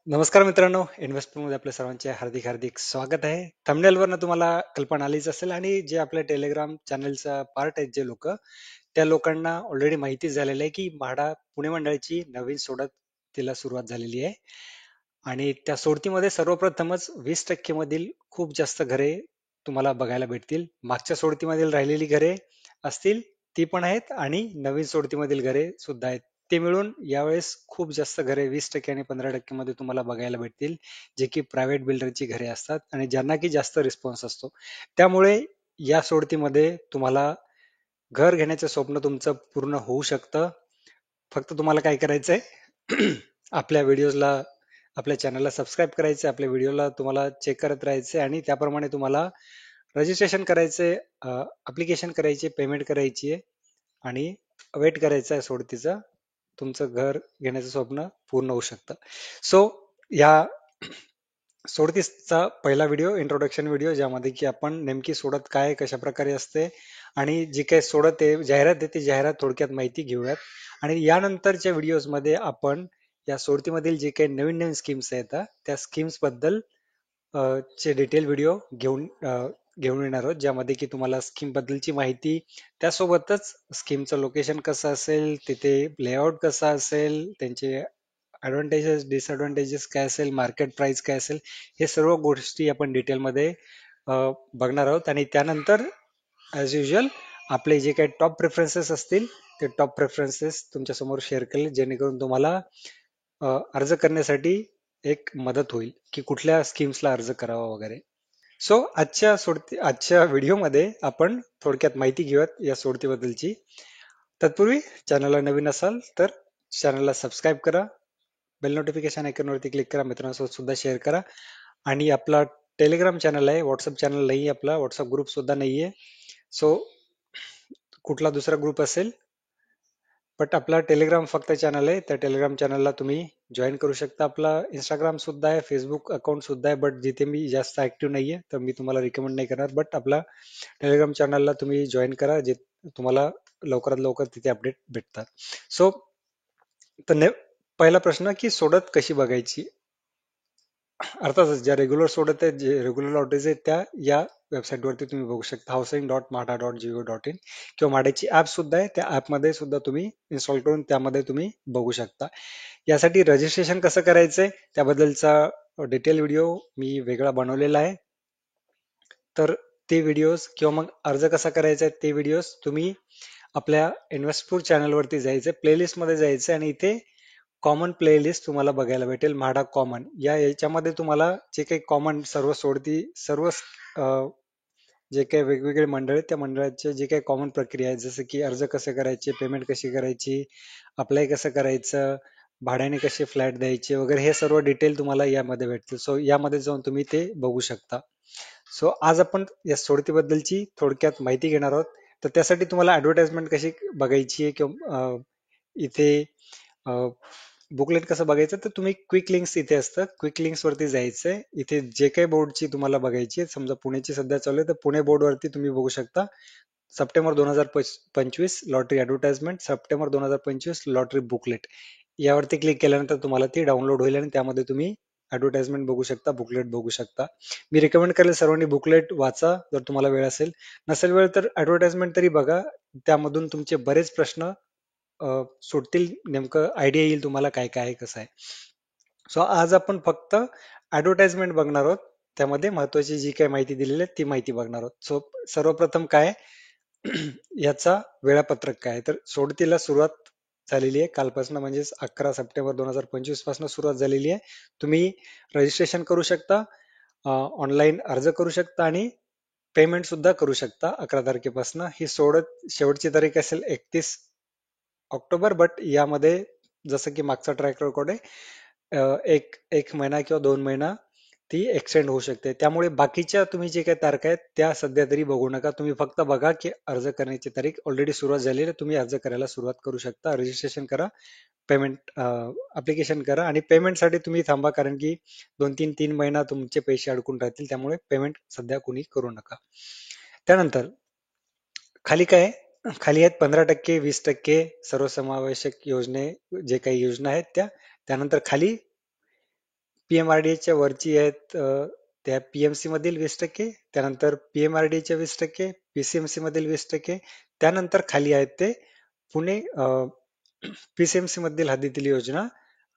नमस्कार मित्रांनो, इन्व्हेस्टमेंटमध्ये आपल्या सर्वांचे हार्दिक हार्दिक स्वागत आहे. थंबनेलवरनं तुम्हाला कल्पना आलीच असेल आणि जे आपल्या टेलिग्राम चॅनलचा पार्ट आहेत जे लोक, त्या लोकांना ऑलरेडी माहिती झालेलं आहे की म्हाडा पुणे मंडळाची नवीन सोडतीला सुरुवात झालेली आहे. आणि त्या सोडतीमध्ये सर्वप्रथमच 20% मधील खूप जास्त घरे तुम्हाला बघायला भेटतील. मागच्या सोडतीमधील राहिलेली घरे असतील ती पण आहेत आणि नवीन सोडतीमधील घरे सुद्धा आहेत. ते मिळून यावेळेस खूप जास्त घरे 20% आणि 15% मध्ये तुम्हाला बघायला भेटतील, जे की प्रायव्हेट बिल्डरची घरे असतात आणि ज्यांना की जास्त रिस्पॉन्स असतो. त्यामुळे या सोडतीमध्ये तुम्हाला घर घेण्याचं स्वप्न तुमचं पूर्ण होऊ शकतं. फक्त तुम्हाला काय करायचंय आपल्या व्हिडिओजला आपल्या चॅनलला सबस्क्राईब करायचे, आपल्या व्हिडिओला तुम्हाला चेक करत राहायचे आणि त्याप्रमाणे तुम्हाला रजिस्ट्रेशन करायचे, अप्लिकेशन करायचे, पेमेंट करायची आहे आणि वेट करायचं आहे सोडतीचं. तुमचं घर घेण्याचं स्वप्न पूर्ण होऊ शकतं. सो या सोडतीचा पहिला व्हिडिओ, इंट्रोडक्शन व्हिडिओ, ज्यामध्ये की आपण नेमकी सोडत काय, कशा प्रकारे असते आणि जी काही सोडत आहे, जाहिरात आहे, ती जाहिरात थोडक्यात माहिती घेऊयात. आणि यानंतरच्या व्हिडिओजमध्ये आपण या सोडतीमधील जे काही नवीन नवीन स्कीम्स आहेत त्या स्कीम्स बद्दल चे डिटेल व्हिडिओ घेऊन येणार आहोत, ज्यामध्ये की तुम्हाला स्कीम बद्दलची माहिती, त्यासोबतच स्कीमचं लोकेशन कसं असेल, तिथे लेआउट कसा असेल, त्यांचे ऍडव्हान्टेजेस डिसएडव्हान्टेजेस काय असेल, मार्केट प्राइस काय असेल, हे सर्व गोष्टी आपण डिटेलमध्ये बघणार आहोत. आणि त्यानंतर ॲज युजल आपले जे काही टॉप प्रेफरन्सेस असतील ते टॉप प्रेफरन्सेस तुमच्या समोर शेअर केले, जेणेकरून तुम्हाला अर्ज करण्यासाठी एक मदत होईल की कुठल्या स्कीम्सला अर्ज करावा वगैरे. सो आजच्या व्हिडिओमध्ये आपण थोडक्यात माहिती घेऊयात या सोडतीबद्दलची. तत्पूर्वी चॅनलला नवीन असाल तर चॅनलला सबस्क्राईब करा, बेल नोटिफिकेशन आयकॉनवरती क्लिक करा, मित्रांसोबत सुद्धा शेअर करा. आणि आपला टेलिग्राम चॅनल आहे, व्हॉट्सअप चॅनल नाही, आपला व्हॉट्सअप ग्रुप सुद्धा नाहीये. सो कुठला दुसरा ग्रुप असेल, बट आपला टेलिग्राम फक्त चॅनल आहे, त्या टेलिग्राम चॅनलला तुम्ही जॉईन करू शकता. आपला इंस्टाग्राम सुद्धा आहे, फेसबुक अकाउंट सुद्धा आहे, बट जिथे मी जास्त ऍक्टिव्ह नाहीये तर मी तुम्हाला रिकमेंड नाही करणार. बट आपला टेलिग्राम चॅनलला तुम्ही जॉईन करा, जे तुम्हाला लवकरात लवकर तिथे अपडेट भेटतात. सो तर पहिला प्रश्न की सोडत कशी बघायची. अर्थातच ज्या रेग्युलर सोडत आहेत, जे रेग्युलर लॉटरीज आहेत, त्या या वेबसाईटवरती तुम्ही बघू शकता, housing.mahda.go.in, किंवा म्हाडाची ऍप सुद्धा आहे, त्या ऍपमध्ये सुद्धा तुम्ही इन्स्टॉल करून त्यामध्ये तुम्ही बघू शकता. यासाठी रजिस्ट्रेशन कसं करायचंय त्याबद्दलचा डिटेल व्हिडिओ मी वेगळा बनवलेला आहे. तर ते व्हिडिओज किंवा मग अर्ज कसा करायचा आहे ते व्हिडिओज तुम्ही आपल्या इन्व्हेस्टपूर चॅनलवरती जायचं, प्लेलिस्टमध्ये जायचं आणि इथे कॉमन प्लेलिस्ट तुम्हाला बघायला भेटेल, म्हाडा कॉमन. याच्यामध्ये तुम्हाला जे काही कॉमन सर्व सोडती, सर्व जे काही वेगवेगळे मंडळ आहेत त्या मंडळाचे जे काही कॉमन प्रक्रिया आहे, जसं की अर्ज कसे करायचे, पेमेंट कशी करायची, अप्लाय कसं करायचं, भाड्याने कसे फ्लॅट द्यायचे वगैरे, हे सर्व डिटेल तुम्हाला यामध्ये भेटतील. सो यामध्ये जाऊन तुम्ही ते बघू शकता. सो आज आपण या सोडतीबद्दलची थोडक्यात माहिती घेणार आहोत. तर त्यासाठी तुम्हाला ऍडव्हर्टाइजमेंट कशी बघायची आहे किंवा इथे बुकलेट कसं बघायचं, तर तुम्ही क्विक लिंक्स इथे असतात, क्विक लिंक्स वरती जायचंय. इथे जे काही बोर्डची तुम्हाला बघायची, समजा पुण्याची सध्या चालू आहे तर पुणे बोर्ड वरती तुम्ही बघू शकता September 2025 lottery advertisement, September 2025 lottery booklet. यावरती क्लिक केल्यानंतर तुम्हाला ती डाउनलोड होईल आणि त्यामध्ये तुम्ही ऍडव्हर्टाइजमेंट बघू शकता, बुकलेट बघू शकता. मी रिकमेंड करेल सर्वांनी बुकलेट वाचा जर तुम्हाला वेळ असेल, नसेल वेळ तर ऍडव्हर्टाइजमेंट तरी बघा. त्यामधून तुमचे बरेच प्रश्न सुटतील, नेमकं आयडिया येईल तुम्हाला काय काय आहे, कसं आहे. सो आज आपण फक्त ऍडव्हर्टाइजमेंट बघणार आहोत, त्यामध्ये महत्वाची जी काही माहिती दिलेली आहे ती माहिती बघणार आहोत. सो सर्वप्रथम काय याचा वेळापत्रक काय, तर सोडतीला सुरुवात झालेली आहे कालपासून, म्हणजे 11 सप्टेंबर 2025 पासून सुरुवात झालेली आहे. तुम्ही रजिस्ट्रेशन करू शकता, ऑनलाईन अर्ज करू शकता आणि पेमेंट सुद्धा करू शकता 11 तारखेपासून. ही शेवटची तारीख असेल 31 ऑक्टोबर, बट यामध्ये जसं की मागचा ट्रॅक रेकॉर्ड आहे, एक एक महिना किंवा 2 महिना ती एक्सटेंड होऊ शकते. त्यामुळे बाकीच्या तुम्ही जे काही तारखा आहेत त्या सध्या तरी बघू नका. तुम्ही फक्त बघा की अर्ज करण्याची तारीख ऑलरेडी सुरुवात झालेली आहे, तुम्ही अर्ज करायला सुरुवात करू शकता. रजिस्ट्रेशन करा, पेमेंट अप्लिकेशन करा आणि पेमेंटसाठी तुम्ही थांबा, कारण की 2-3 महिना तुमचे पैसे अडकून राहतील. त्यामुळे पेमेंट सध्या कोणी करू नका. त्यानंतर खाली काय, खाली आहेत 15%, 20%, सर्वसमावेशक योजने, जे काही योजना आहेत त्या. त्यानंतर खाली पीएमआरडीएच्या वरची आहेत त्या पीएमसी मधील 20%, त्यानंतर पीएमआरडीएच्या 20%, पीसीएमसी मधील 20%, त्यानंतर खाली आहेत ते पुणे पीसीएमसी मधील हद्दीतील योजना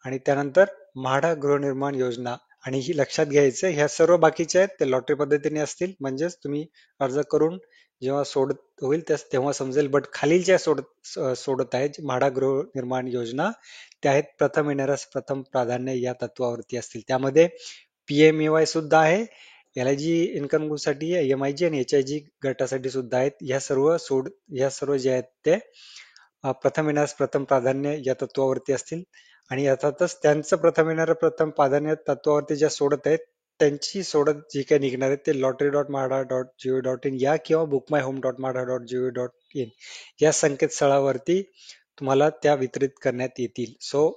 आणि त्यानंतर म्हाडा गृहनिर्माण योजना. आणि ही लक्षात घ्यायचं, ह्या सर्व बाकीच्या आहेत ते लॉटरी पद्धतीने असतील, म्हणजेच तुम्ही अर्ज करून जेव्हा सोडत होईल तेव्हा समजेल. बट खालील सोडत आहेत म्हाडा गृहनिर्माण योजना, त्या आहेत प्रथम येणाऱ्यास प्रथम प्राधान्य या तत्वावरती असतील. त्यामध्ये पीएमएवाय सुद्धा आहे, एलआयजी इन्कम साठी, एमआयजी आणि एचआयजी गटासाठी सुद्धा आहेत. ह्या सर्व जे आहेत ते प्रथम येणाऱ्यास प्रथम प्राधान्य या तत्वावरती असतील. आणि अर्थातच त्यांचं प्रथम येणारं प्रथम प्राधान्य तत्वावरती ज्या सोडत आहेत त्यांची सोडत जी काही निघणार आहे ते lottery.mahada.gov.in या किंवा bookmyhome.mahada.gov.in या संकेतस्थळावरती तुम्हाला त्या वितरित करण्यात येतील. सो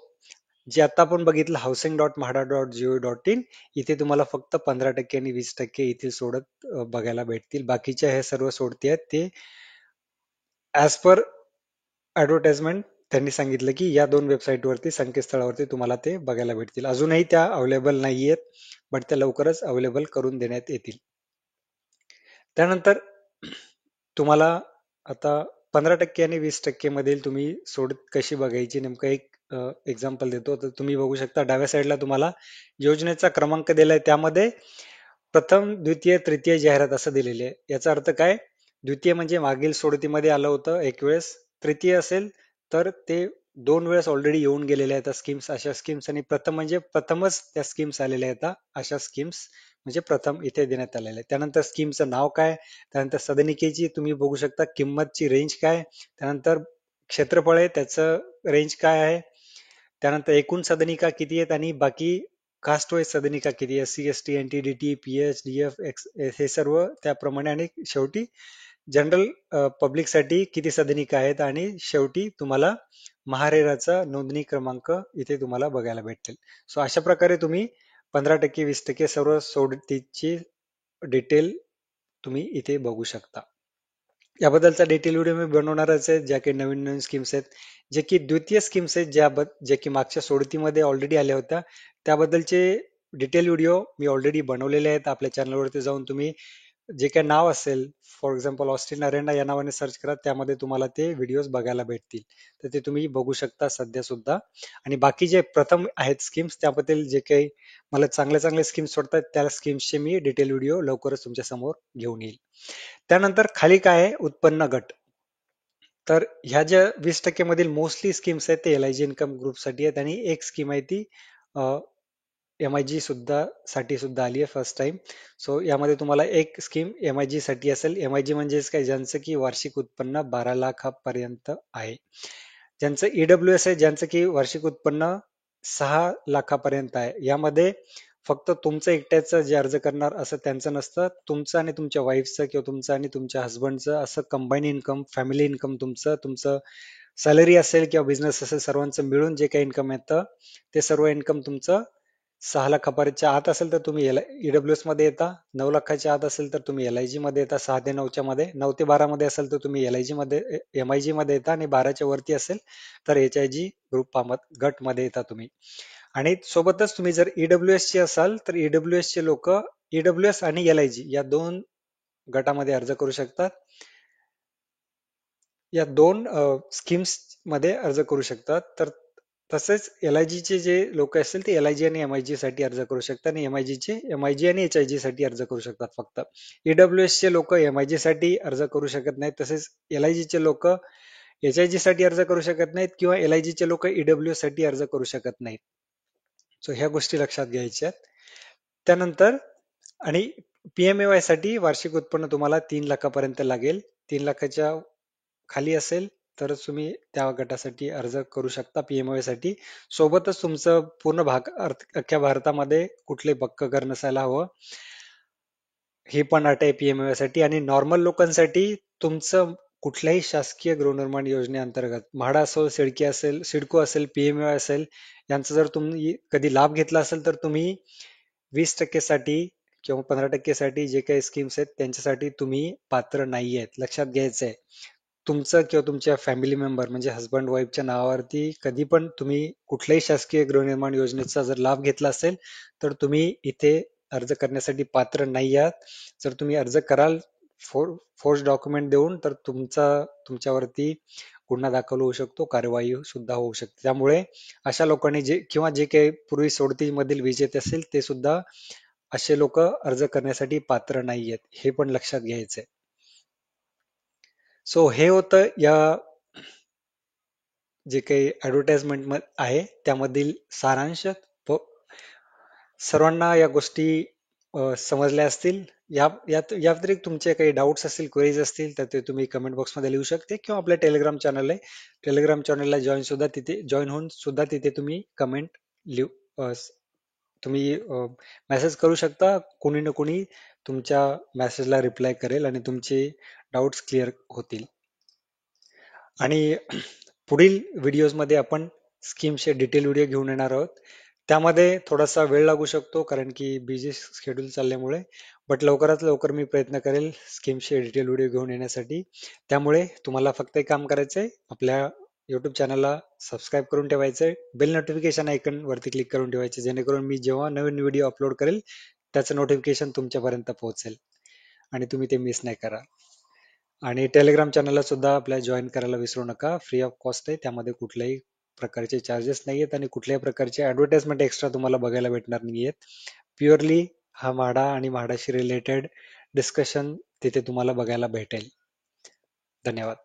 जे आता आपण बघितलं housing.mahada.gov.in, इथे तुम्हाला फक्त 15% आणि 20% येथील सोडत बघायला भेटतील. बाकीच्या हे सर्व सोडती आहेत ते ऍज पर ऍडव्हर्टाइजमेंट त्यांनी सांगितलं की या 2 वेबसाईटवरती संकेतस्थळावरती तुम्हाला ते बघायला भेटतील. अजूनही त्या अवेलेबल नाहीयेत, बट त्या लवकरच अवेलेबल करून देण्यात येतील. त्यानंतर तुम्हाला आता 15% आणि 20% मधील तुम्ही सोडत कशी बघायची, नेमकं एक एक्झाम्पल देतो. तर तुम्ही बघू शकता डाव्या साईडला तुम्हाला योजनेचा क्रमांक दिलाय, त्यामध्ये प्रथम, द्वितीय, तृतीय जाहिरात असं दिलेले आहे. याचा अर्थ काय? द्वितीय म्हणजे मागील सोडतीमध्ये आलं होतं एक वेळेस, तृतीय असेल तर ते 2 वेळेस ऑलरेडी येऊन गेलेल्या आहेत स्कीम्स, अशा स्कीम्स. आणि प्रथम म्हणजे प्रथमच त्या स्कीम्स आलेल्या आहेत, अशा स्कीम्स म्हणजे प्रथम इथे देण्यात आलेले आहे. त्यानंतर स्कीमचं नाव काय, त्यानंतर सदनिकेची तुम्ही बघू शकता किंमतची रेंज काय, त्यानंतर क्षेत्रफळ आहे त्याचं रेंज काय आहे, त्यानंतर एकूण सदनिका किती आहेत आणि बाकी कास्ट वाईज सदनिका किती, SC ST NT DT PH DF ex हे सर्व त्याप्रमाणे. आणि शेवटी जनरल पब्लिकसाठी किती सदनिका आहेत आणि शेवटी तुम्हाला महारेराचा नोंदणी क्रमांक इथे तुम्हाला बघायला भेटेल. सो अशा प्रकारे तुम्ही 15%, 20% सर्व सोडतीची डिटेल तुम्ही इथे बघू शकता. याबद्दलचा डिटेल व्हिडिओ मी बनवणारच आहे, ज्या काही नवीन नवीन स्कीम्स आहेत, जे की द्वितीय स्कीम्स आहेत, जे की मागच्या सोडतीमध्ये ऑलरेडी आल्या होत्या, त्याबद्दलचे डिटेल व्हिडिओ मी ऑलरेडी बनवलेले आहेत. आपल्या चॅनलवरती जाऊन तुम्ही जे काही नाव असेल, फॉर एक्झाम्पल ऑस्टिन अरेना या नावाने सर्च करा, त्यामध्ये तुम्हाला ते व्हिडिओज बघायला भेटतील. तर ते तुम्ही बघू शकता सध्या सुद्धा. आणि बाकी जे प्रथम आहेत स्कीम्स, त्याबद्दल जे काही मला चांगले चांगले स्कीम्स वाटतात त्या स्कीम्सचे मी डिटेल व्हिडिओ लवकरच तुमच्या समोर घेऊन येईल. त्यानंतर खाली काय आहे, उत्पन्न गट. तर ह्या ज्या 20% मधील मोस्टली स्कीम्स आहेत ते एलआयजी इन्कम ग्रुपसाठी आहेत, आणि एक स्कीम आहे ती एमआयजी साठी सुद्धा आली आहे फर्स्ट टाइम. सो यामध्ये तुम्हाला एक स्कीम एमआयजी साठी असेल. एमआयजी म्हणजे काय, ज्यांचं की वार्षिक उत्पन्न 12 लाखापर्यंत आहे. ज्यांचं ईडब्ल्यूएस आहे, ज्यांचं की वार्षिक उत्पन्न 6 लाखापर्यंत आहे. यामध्ये फक्त तुमचं एकट्याचं जे अर्ज करणार असं त्यांचं नसतं, तुमचं आणि तुमच्या वाईफचं किंवा तुमचं आणि तुमच्या हस्बंडचं असं कंबाईन इन्कम, फॅमिली इन्कम, तुमचं सॅलरी असेल किंवा बिझनेस असेल, सर्वांचं मिळून जे काही इन्कम येतं ते सर्व इन्कम तुमचं 6 लाखापर्यंतच्या आत असेल तर तुम्ही ईडब्ल्यूएस मध्ये येता, 9 लाखाच्या आत असेल तर तुम्ही एलआयजी मध्ये येता, 6 ते 9च्या मध्ये, 9 ते 12 मध्ये असेल तर तुम्ही एमआयजी मध्ये येता, आणि 12च्या वरती असेल तर एचआयजी गट मध्ये येता तुम्ही. आणि सोबतच तुम्ही जर ईडब्ल्यूएस चे असाल तर ईडब्ल्यूएस चे लोक ईडब्ल्यूएस आणि एलआयजी या 2 गटामध्ये अर्ज करू शकतात, या 2 स्कीम्स मध्ये अर्ज करू शकतात. तर तसेच एलआयजी चे जे लोक असतील ते एलआयजी आणि एमआयजी साठी अर्ज करू शकतात, आणि एमआयजी आणि एचआयजी साठी अर्ज करू शकतात फक्त. ईडब्ल्यूएस चे लोक एमआयजी साठी अर्ज करू शकत नाहीत, तसेच एलआयजी चे लोक एचआयजी साठी अर्ज करू शकत नाहीत, किंवा एलआयजी चे लोक ईडब्ल्यूएस साठी अर्ज करू शकत नाहीत. सो ह्या गोष्टी लक्षात घ्यायच्या. त्यानंतर आणि पीएमएवाय साठी वार्षिक उत्पन्न तुम्हाला 3 लाखापर्यंत लागेल. 3 लाखाच्या खाली असेल तरच तुम्ही त्या गटासाठी अर्ज करू शकता पीएमओ साठी. सोबतच तुमचं पूर्ण अख्ख्या भारतामध्ये कुठले पक्क घर नसायला हवं, ही पण अट आहे पीएमओ साठी. आणि नॉर्मल लोकांसाठी तुमचं कुठल्याही शासकीय गृहनिर्माण योजनेअंतर्गत म्हाडा असो, सिडको असेल, पीएमओ असेल, यांचा जर तुम्ही कधी लाभ घेतला असेल तर तुम्ही 20% साठी किंवा 15% साठी जे काही स्कीम्स आहेत त्यांच्यासाठी तुम्ही पात्र नाही आहेत, लक्षात घ्यायचं आहे. तुमचं किंवा तुमच्या फॅमिली मेंबर म्हणजे हस्बंड वाईफच्या नावावरती कधी पण तुम्ही कुठल्याही शासकीय गृहनिर्माण योजनेचा जर लाभ घेतला असेल तर तुम्ही इथे अर्ज करण्यासाठी पात्र नाही आहात. जर तुम्ही अर्ज कराल फोर्स डॉक्युमेंट देऊन तर तुमच्यावरती गुन्हा दाखल होऊ शकतो, कारवाई सुद्धा होऊ शकते. त्यामुळे अशा लोकांनी जे काही पूर्वी सोडतीमधील विजेते असेल ते सुद्धा असे लोक अर्ज करण्यासाठी पात्र नाही आहेत, हे पण लक्षात घ्यायचंय. सो हे होतं या जे काही ऍडव्हर्टाइजमेंट आहे त्यामधील सारांश. सर्वांना या गोष्टी समजल्या असतील. या व्यतिरिक्त तुमचे काही डाऊट्स असतील, क्वेरीज असतील तर ते तुम्ही कमेंट बॉक्समध्ये लिहू शकते किंवा आपल्या टेलिग्राम चॅनल आहे, टेलिग्राम चॅनलला जॉईन होऊन सुद्धा तिथे तुम्ही कमेंट लिहू तुम्ही मेसेज करू शकता. कोणी ना कोणी तुमच्या मेसेजला रिप्लाय करेल आणि तुमचे डाऊट्स क्लिअर होतील. आणि पुढील व्हिडिओजमध्ये आपण स्कीमचे डिटेल व्हिडिओ घेऊन येणार आहोत. त्यामध्ये थोडासा वेळ लागू शकतो कारण की बिझी शेड्यूल चालल्यामुळे, बट लवकरात लवकर मी प्रयत्न करेल स्कीमचे डिटेल व्हिडिओ घेऊन येण्यासाठी. त्यामुळे तुम्हाला फक्त एक काम करायचं आहे, आपल्या युट्यूब चॅनलला सबस्क्राईब करून ठेवायचं आहे, बेल नोटिफिकेशन आयकन वरती क्लिक करून ठेवायचे, जेणेकरून मी जेव्हा नवीन व्हिडिओ अपलोड करेल त्याचं नोटिफिकेशन तुमच्यापर्यंत पोहोचेल आणि तुम्ही ते मिस नाही करा. आणि टेलिग्राम चॅनलला सुद्धा आपल्या जॉईन करायला विसरू नका. फ्री ऑफ कॉस्ट आहे, त्यामध्ये कुठल्याही प्रकारचे चार्जेस नाही आहेत आणि कुठल्याही प्रकारचे ऍडव्हर्टाइजमेंट एक्स्ट्रा तुम्हाला बघायला भेटणार नाही आहेत. प्युअरली हा म्हाडा आणि म्हाडाशी रिलेटेड डिस्कशन तिथे तुम्हाला बघायला भेटेल. धन्यवाद.